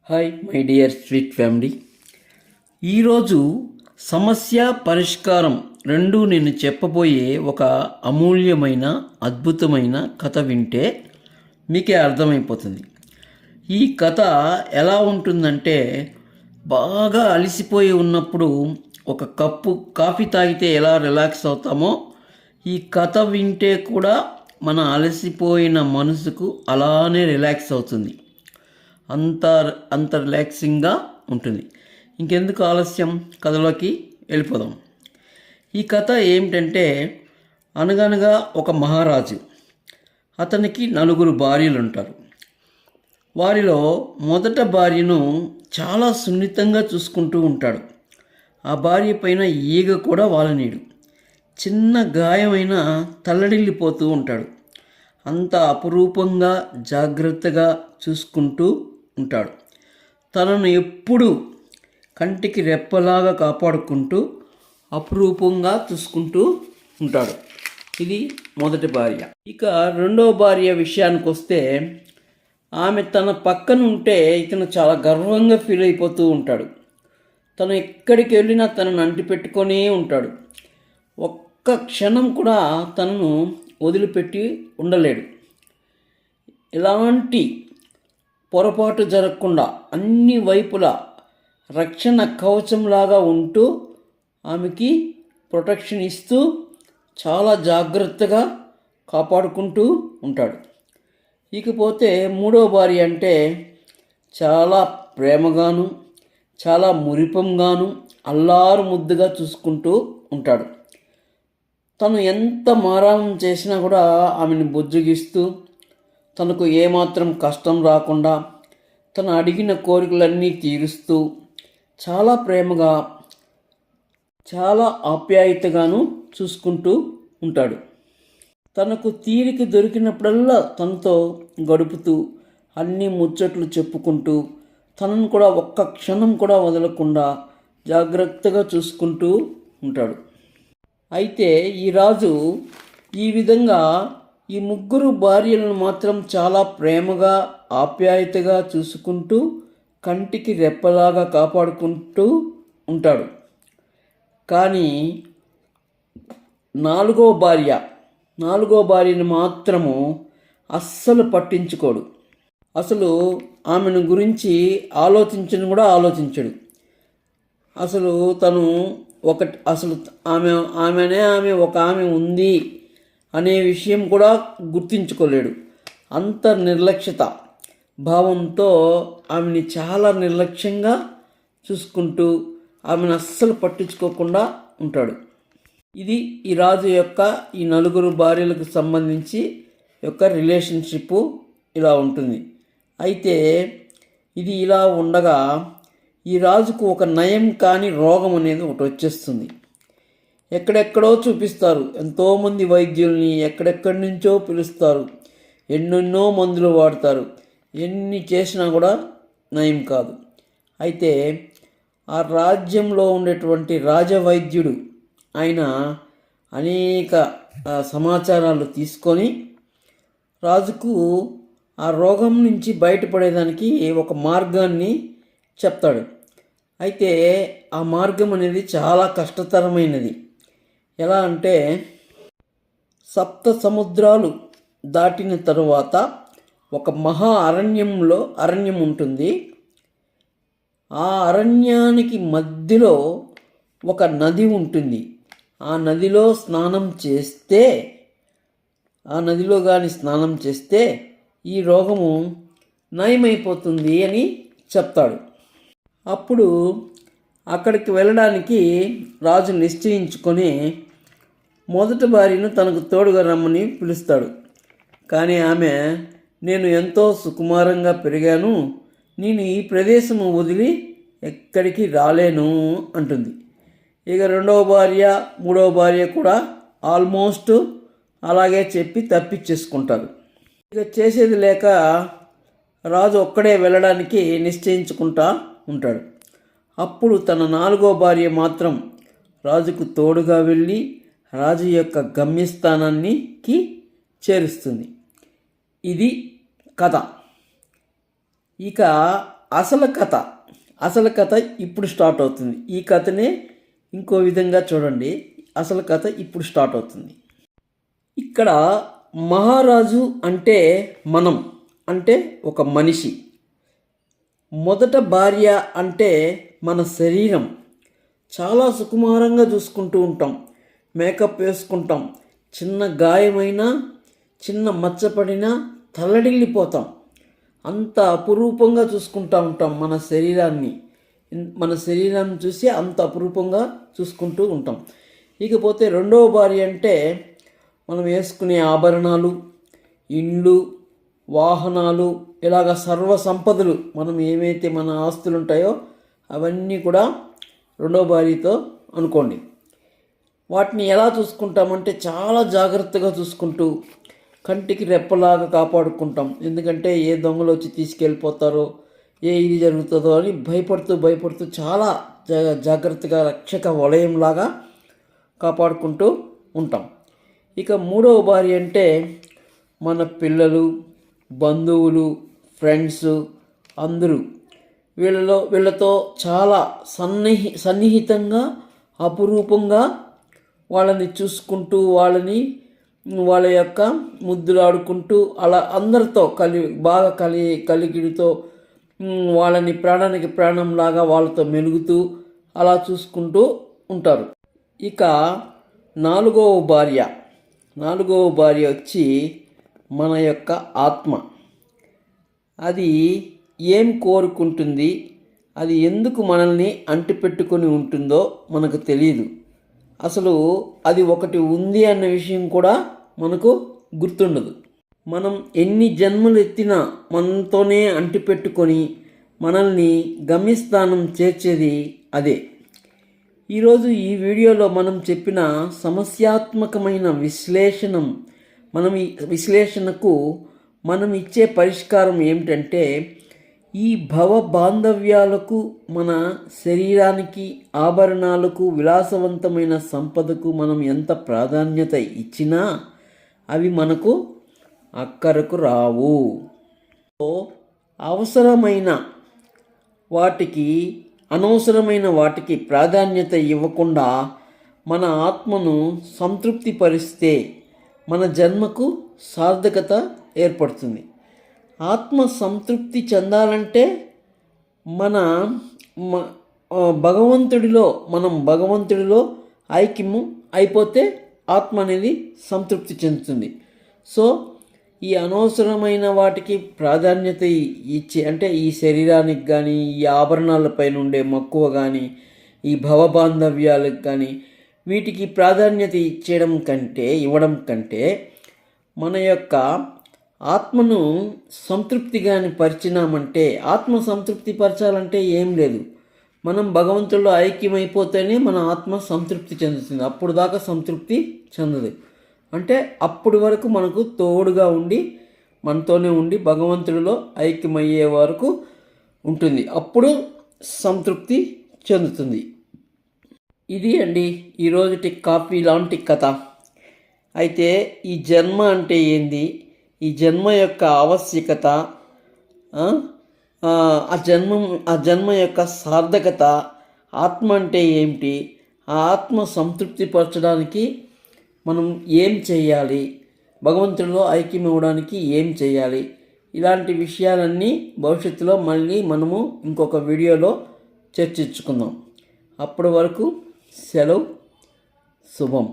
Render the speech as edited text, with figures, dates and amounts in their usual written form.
Hi my dear sweet family. ఈరోజు సమస్య పరిష్కారం రెండు నేను చెప్పబోయే ఒక అమూల్యమైన అద్భుతమైన కథ వింటే మీకే అర్థమైపోతుంది. ఈ కథ ఎలా ఉంటుందంటే, బాగా అలసిపోయి ఉన్నప్పుడు ఒక కప్పు కాఫీ తాగితే ఎలా రిలాక్స్ అవుతామో, ఈ కథ వింటే కూడా మన అలసిపోయిన మనసుకు అలానే రిలాక్స్ అవుతుంది. అంత అంత రిలాక్సింగ్గా ఉంటుంది. ఇంకెందుకు ఆలస్యం, కథలోకి వెళ్ళిపోదాం. ఈ కథ ఏమిటంటే, అనగనగా ఒక మహారాజు, అతనికి 4 భార్యలు ఉంటారు. వారిలో మొదట భార్యను చాలా సున్నితంగా చూసుకుంటూ ఉంటాడు. ఆ భార్య పైన ఈగ కూడా వాలనీడు. చిన్న గాయమైనా తల్లడిల్లిపోతూ ఉంటాడు. అంత అపురూపంగా జాగ్రత్తగా చూసుకుంటూ ఉంటాడు. తనను ఎప్పుడూ కంటికి రెప్పలాగా కాపాడుకుంటూ అపురూపంగా చూసుకుంటూ ఉంటాడు. ఇది మొదటి భార్య. ఇక రెండవ భార్య విషయానికి వస్తే, ఆమె తన పక్కన ఉంటే ఇతను చాలా గర్వంగా ఫీల్ అయిపోతూ ఉంటాడు. తను ఎక్కడికి వెళ్ళినా తనను అంటిపెట్టుకొనే ఉంటాడు. ఒక్క క్షణం కూడా తనను వదిలిపెట్టి ఉండలేడు. ఎలాంటి పొరపాటు జరగకుండా అన్ని వైపులా రక్షణ కవచంలాగా ఉంటూ ఆమెకి ప్రొటెక్షన్ ఇస్తూ చాలా జాగ్రత్తగా కాపాడుకుంటూ ఉంటాడు. ఇకపోతే మూడో భార్య అంటే చాలా ప్రేమగాను చాలా మురిపంగాను అల్లారు ముద్దుగా చూసుకుంటూ ఉంటాడు. తను ఎంత మారాం చేసినా కూడా ఆమెను బుజ్జగిస్తూ, తనకు ఏమాత్రం కష్టం రాకుండా తను అడిగిన కోరికలన్నీ తీరుస్తూ చాలా ప్రేమగా చాలా ఆప్యాయతగాను చూసుకుంటూ ఉంటాడు. తనకు తీరిక దొరికినప్పుడల్లా తనతో గడుపుతూ అన్ని ముచ్చట్లు చెప్పుకుంటూ తనను కూడా ఒక్క క్షణం కూడా వదలకుండా జాగ్రత్తగా చూసుకుంటూ ఉంటాడు. అయితే ఈ రాజు ఈ విధంగా ఈ 3 భార్యలను మాత్రం చాలా ప్రేమగా ఆప్యాయతగా చూసుకుంటూ కంటికి రెప్పలాగా కాపాడుకుంటూ ఉంటాడు. కానీ నాలుగో భార్యను మాత్రము అస్సలు పట్టించుకోడు. అసలు ఆమెను గురించి ఆలోచించను కూడా ఆలోచించడు. అసలు తను ఆమె ఒక ఆమె ఉంది అనే విషయం కూడా గుర్తించుకోలేడు. అంత నిర్లక్ష్యత భావంతో ఆమెని చాలా నిర్లక్ష్యంగా చూసుకుంటూ ఆమెను అస్సలు పట్టించుకోకుండా ఉంటాడు. ఇది ఈ రాజు యొక్క ఈ 4 భార్యలకు సంబంధించి యొక్క రిలేషన్షిప్ ఇలా ఉంటుంది. అయితే ఇది ఇలా ఉండగా ఈ రాజుకు ఒక నయం కాని రోగం అనేది ఒకటి వచ్చేస్తుంది. ఎక్కడెక్కడో చూపిస్తారు, ఎంతోమంది వైద్యుల్ని ఎక్కడెక్కడి నుంచో పిలుస్తారు, ఎన్నెన్నో మందులు వాడతారు, ఎన్ని చేసినా కూడా నయం కాదు. అయితే ఆ రాజ్యంలో ఉండేటువంటి రాజవైద్యుడు ఆయన అనేక సమాచారాలు తీసుకొని రాజుకు ఆ రోగం నుంచి బయటపడేదానికి ఒక మార్గాన్ని చెప్తాడు. అయితే ఆ మార్గం అనేది చాలా కష్టతరమైనది. ఎలా అంటే, 7 సముద్రాలు దాటిన తరువాత ఒక మహా అరణ్యం ఉంటుంది. ఆ అరణ్యానికి మధ్యలో ఒక నది ఉంటుంది. ఆ నదిలో కానీ స్నానం చేస్తే ఈ రోగము నయమైపోతుంది అని చెప్తాడు. అప్పుడు అక్కడికి వెళ్ళడానికి రాజు నిశ్చయించుకొని మొదటి భార్యను తనకు తోడుగా రమ్మని పిలుస్తాడు. కానీ ఆమె, నేను ఎంతో సుకుమారంగా పెరిగాను, నేను ఈ ప్రదేశము వదిలి ఎక్కడికి రాలేను అంటుంది. ఇక రెండవ భార్య 3వ భార్య కూడా ఆల్మోస్ట్ అలాగే చెప్పి తప్పించేసుకుంటారు. ఇక చేసేది లేక రాజు ఒక్కడే వెళ్ళడానికి నిశ్చయించుకుంటా ఉంటాడు. అప్పుడు తన 4వ భార్య మాత్రం రాజుకు తోడుగా వెళ్ళి రాజు యొక్క గమ్యస్థానానికి చేరుస్తుంది. ఇది కథ. ఇక అసలు కథ ఇప్పుడు స్టార్ట్ అవుతుంది. ఈ కథనే ఇంకో విధంగా చూడండి. అసలు కథ ఇప్పుడు స్టార్ట్ అవుతుంది. ఇక్కడ మహారాజు అంటే మనం, అంటే ఒక మనిషి. మొదట భార్య అంటే మన శరీరం. చాలా సుకుమారంగా చూసుకుంటూ ఉంటాం, మేకప్ వేసుకుంటాం. చిన్న గాయమైనా, చిన్న మచ్చపడినా తల్లడిల్లిపోతాం. అంత అపురూపంగా చూసుకుంటూ ఉంటాం మన శరీరాన్ని. మన శరీరాన్ని చూసి అంత అపురూపంగా చూసుకుంటూ ఉంటాం. ఇకపోతే రెండవ భార్య అంటే మనం వేసుకునే ఆభరణాలు, ఇండ్లు, వాహనాలు, ఇలాగ సర్వ సంపదలు, మనం ఏమైతే మన ఆస్తులు ఉంటాయో అవన్నీ కూడా రెండవ భార్యతో అనుకోండి. వాటిని ఎలా చూసుకుంటామంటే చాలా జాగ్రత్తగా చూసుకుంటూ కంటికి రెప్పలాగా కాపాడుకుంటాం. ఎందుకంటే ఏ దొంగలు వచ్చి తీసుకెళ్ళిపోతారో, ఇది జరుగుతుందో అని భయపడుతూ చాలా జాగ్రత్తగా రక్షక వలయంలాగా కాపాడుకుంటూ ఉంటాం. ఇక మూడవ భార్య అంటే మన పిల్లలు, బంధువులు, ఫ్రెండ్స్ అందరూ. వీళ్ళతో చాలా సన్నిహితంగా, అపురూపంగా వాళ్ళని చూసుకుంటూ, వాళ్ళ యొక్క ముద్దులాడుకుంటూ, అలా అందరితో బాగా కలిగిడితో వాళ్ళని ప్రాణానికి ప్రాణంలాగా వాళ్ళతో మెలుగుతూ అలా చూసుకుంటూ ఉంటారు. ఇక నాలుగవ భార్య వచ్చి మన యొక్క ఆత్మ. అది ఏం కోరుకుంటుంది, అది ఎందుకు మనల్ని అంటిపెట్టుకొని ఉంటుందో మనకు తెలియదు. అసలు అది ఒకటి ఉంది అన్న విషయం కూడా మనకు గుర్తుండదు. మనం ఎన్ని జన్మలు ఎత్తినా మనతోనే అంటిపెట్టుకొని మనల్ని గమ్యస్థానం చేర్చేది అదే. ఈరోజు ఈ వీడియోలో మనం చెప్పిన సమస్యాత్మకమైన విశ్లేషణకు మనం ఇచ్చే పరిష్కారం ఏమిటంటే, ఈ భవ బాంధవ్యాలకు, మన శరీరానికి, ఆభరణాలకు, విలాసవంతమైన సంపదకు మనం ఎంత ప్రాధాన్యత ఇచ్చినా అవి మనకు అక్కరకు రావు. అనవసరమైన వాటికి ప్రాధాన్యత ఇవ్వకుండా మన ఆత్మను సంతృప్తి పరిస్తే మన జన్మకు సార్థకత ఏర్పడుతుంది. ఆత్మ సంతృప్తి చెందాలంటే మనం భగవంతుడిలో ఐక్యము అయిపోతే ఆత్మ అనేది సంతృప్తి చెందుతుంది. సో ఈ అనవసరమైన వాటికి ప్రాధాన్యత ఇచ్చి, అంటే ఈ శరీరానికి కానీ, ఈ ఆభరణాలపైన ఉండే మక్కువ కానీ, ఈ భవబాంధవ్యాలకు కానీ, వీటికి ప్రాధాన్యత ఇవ్వడం కంటే మన యొక్క ఆత్మను సంతృప్తిగాని పరిచినామంటే, ఆత్మ సంతృప్తి పరచాలంటే ఏం లేదు, మనం భగవంతుల్లో ఐక్యమైపోతేనే మన ఆత్మ సంతృప్తి చెందుతుంది. అప్పుడు దాకా సంతృప్తి చెందదు. అంటే అప్పటి వరకు మనకు తోడుగా ఉండి, మనతోనే ఉండి భగవంతుడిలో ఐక్యమయ్యే వరకు ఉంటుంది. అప్పుడు సంతృప్తి చెందుతుంది. ఇది అండి ఈరోజుటి కాఫీ లాంటి కథ. అయితే ఈ జన్మ అంటే ఏంది, ఈ జన్మ యొక్క ఆవశ్యకత, ఆ జన్మ యొక్క సార్థకత, ఆత్మ అంటే ఏమిటి, ఆ ఆత్మ సంతృప్తి పరచడానికి మనం ఏం చేయాలి, భగవంతుడిలో ఐక్యం ఇవ్వడానికి ఏం చేయాలి, ఇలాంటి విషయాలన్నీ భవిష్యత్తులో మళ్ళీ మనము ఇంకొక వీడియోలో చర్చించుకుందాం. అప్పటి వరకు సెలవు, శుభం.